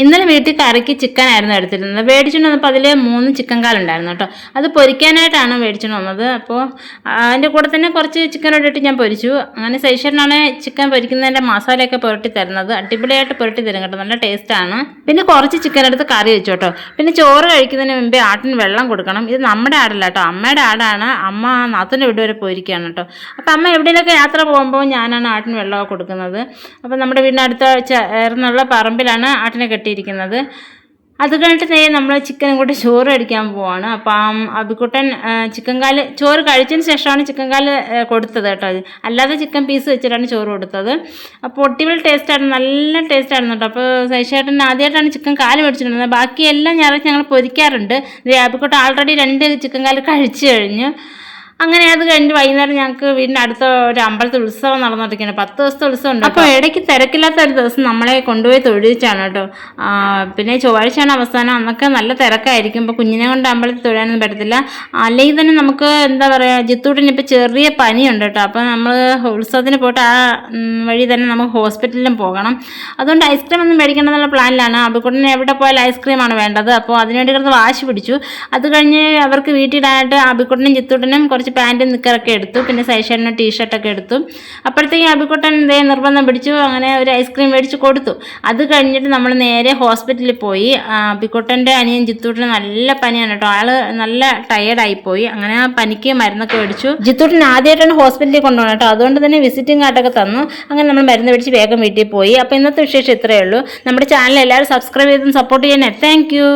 ഇന്നലെ വീട്ടിൽ കറിക്ക് ചിക്കൻ ആയിരുന്നു എടുത്തിരുന്നത്. മേടിച്ചുകൊണ്ട് വന്നപ്പോൾ അതിൽ 3 ചിക്കൻ കാലുണ്ടായിരുന്നു കേട്ടോ. അത് പൊരിക്കാനായിട്ടാണ് മേടിച്ചുകൊണ്ട് വന്നത്. അപ്പോൾ അതിൻ്റെ കൂടെ തന്നെ കുറച്ച് ചിക്കൻ ഇട്ടിട്ട് ഞാൻ പൊരിച്ചു. അങ്ങനെ സൈഷേട്ടനാണ് ചിക്കൻ പൊരിക്കുന്നതിൻ്റെ മസാലയൊക്കെ പുരട്ടി തരുന്നത്. അടിപൊളിയായിട്ട് പുരട്ടി തരും കേട്ടോ, നല്ല ടേസ്റ്റാണ്. പിന്നെ കുറച്ച് ചിക്കൻ എടുത്ത് കറി വെച്ചു കേട്ടോ. പിന്നെ ചോറ് കഴിക്കുന്നതിന് മുമ്പേ ആട്ടിന് വെള്ളം കൊടുക്കണം. ഇത് നമ്മുടെ ആടല്ല കേട്ടോ, അമ്മയുടെ ആടാണ്. അമ്മ നാത്തൂൻ്റെ വീട് വരെ പോയിരിക്കുകയാണ് കേട്ടോ. അപ്പോൾ അമ്മ എവിടെയെങ്കിലൊക്കെ യാത്ര പോകുമ്പോൾ ഞാനാണ് ആട്ടിന് വെള്ളമൊക്കെ കൊടുക്കുന്നത്. അപ്പോൾ നമ്മുടെ വീടിനടുത്ത ചേർന്നുള്ള പറമ്പിലാണ് ആട്ടിനെ കെട്ടിയിരിക്കുന്നത്. അത് കഴിഞ്ഞിട്ട് നമ്മൾ ചിക്കനും കൂടി ചോറ് കഴിക്കാൻ പോവാണ്. അപ്പം അബിക്കുട്ടൻ ചിക്കൻ കാല് ചോറ് കഴിച്ചതിന് ശേഷമാണ് ചിക്കൻ കാല് കൊടുത്തത് കേട്ടോ. അല്ലാതെ ചിക്കൻ പീസ് വെച്ചിട്ടാണ് ചോറ് കൊടുത്തത്. അപ്പോൾ ഒട്ടിവിൾ ടേസ്റ്റായിരുന്നു, നല്ല ടേസ്റ്റായിരുന്നു കേട്ടോ. അപ്പോൾ സൈഷേട്ടൻ ആദ്യമായിട്ടാണ് ചിക്കൻ കാല് മേടിച്ചിട്ടുണ്ടായിരുന്നത്. ബാക്കിയെല്ലാം ഞായറാഴ്ച ഞങ്ങൾ പൊരിക്കാറുണ്ട്. അബിക്കുട്ടൻ ആൾറെഡി 2 ചിക്കൻ കാല് കഴിച്ചു കഴിഞ്ഞു. അങ്ങനെ അത് കഴിഞ്ഞ് വൈകുന്നേരം ഞങ്ങൾക്ക് വീടിൻ്റെ അടുത്ത ഒരു അമ്പലത്തിൽ ഉത്സവം നടന്നുകൊണ്ടിരിക്കുകയാണ്. 10 ദിവസത്തെ ഉത്സവം ഉണ്ട്. അപ്പോൾ ഇടയ്ക്ക് തിരക്കില്ലാത്ത ഒരു ദിവസം നമ്മളെ കൊണ്ടുപോയി തൊഴിച്ചാണ് കേട്ടോ. പിന്നെ ചൊവ്വാഴ്ചയാണ് അവസാനം. അന്നൊക്കെ നല്ല തിരക്കായിരിക്കും. ഇപ്പോൾ കുഞ്ഞിനെ കൊണ്ട് അമ്പലത്തിൽ തൊഴാനൊന്നും പറ്റത്തില്ല. അല്ലെങ്കിൽ തന്നെ നമുക്ക് എന്താ പറയുക, ജിത്തൂട്ടിന് ഇപ്പോൾ ചെറിയ പനിയുണ്ട് കേട്ടോ. അപ്പോൾ നമ്മൾ ഉത്സവത്തിന് പോയിട്ട് ആ വഴി തന്നെ നമുക്ക് ഹോസ്പിറ്റലിലും പോകണം. അതുകൊണ്ട് ഐസ്ക്രീം ഒന്നും മേടിക്കണമെന്നുള്ള പ്ലാനിലാണ്. അബിക്കുട്ടന് എവിടെ പോയാലും ഐസ്ക്രീമാണ് വേണ്ടത്. അപ്പോൾ അതിനുവേണ്ടി കിടന്ന് വാശി പിടിച്ചു. അത് കഴിഞ്ഞ് അവർക്ക് വീട്ടിലിടാനായിട്ട് അബിക്കുട്ടനും ജിത്തൂട്ടിനും കുറച്ച് പാൻറ്റും നിക്കറൊക്കെ എടുത്തു. പിന്നെ സൈഷേട്ടന് ടീഷർട്ടൊക്കെ എടുത്തു. അപ്പോഴത്തേക്കും അബിക്കുട്ടൻ നിർബന്ധം പിടിച്ചു. അങ്ങനെ ഒരു ഐസ്ക്രീം മേടിച്ച് കൊടുത്തു. അത് കഴിഞ്ഞിട്ട് നമ്മൾ നേരെ ഹോസ്പിറ്റലിൽ പോയി. അബിക്കുട്ടൻ്റെ അനിയൻ ജിത്തൂട്ടിന് നല്ല പനിയാണ് കേട്ടോ. ആള് നല്ല ടയേർഡായിപ്പോയി. അങ്ങനെ ആ പനിക്ക് മരുന്നൊക്കെ മേടിച്ചു. ജിത്തൂട്ടിന് ആദ്യമായിട്ടാണ് ഹോസ്പിറ്റലിൽ കൊണ്ടുപോകണം കേട്ടോ. അതുകൊണ്ട് തന്നെ വിസിറ്റിംഗ് കാർഡൊക്കെ തന്നു. അങ്ങനെ നമ്മൾ മരുന്ന് മേടിച്ച് വേഗം വീട്ടിൽ പോയി. അപ്പോൾ ഇന്നത്തെ വിശേഷം ഇത്രയേ ഉള്ളൂ. നമ്മുടെ ചാനൽ എല്ലാവരും സബ്സ്ക്രൈബ് ചെയ്തും സപ്പോർട്ട് ചെയ്യാനേ. Thank you.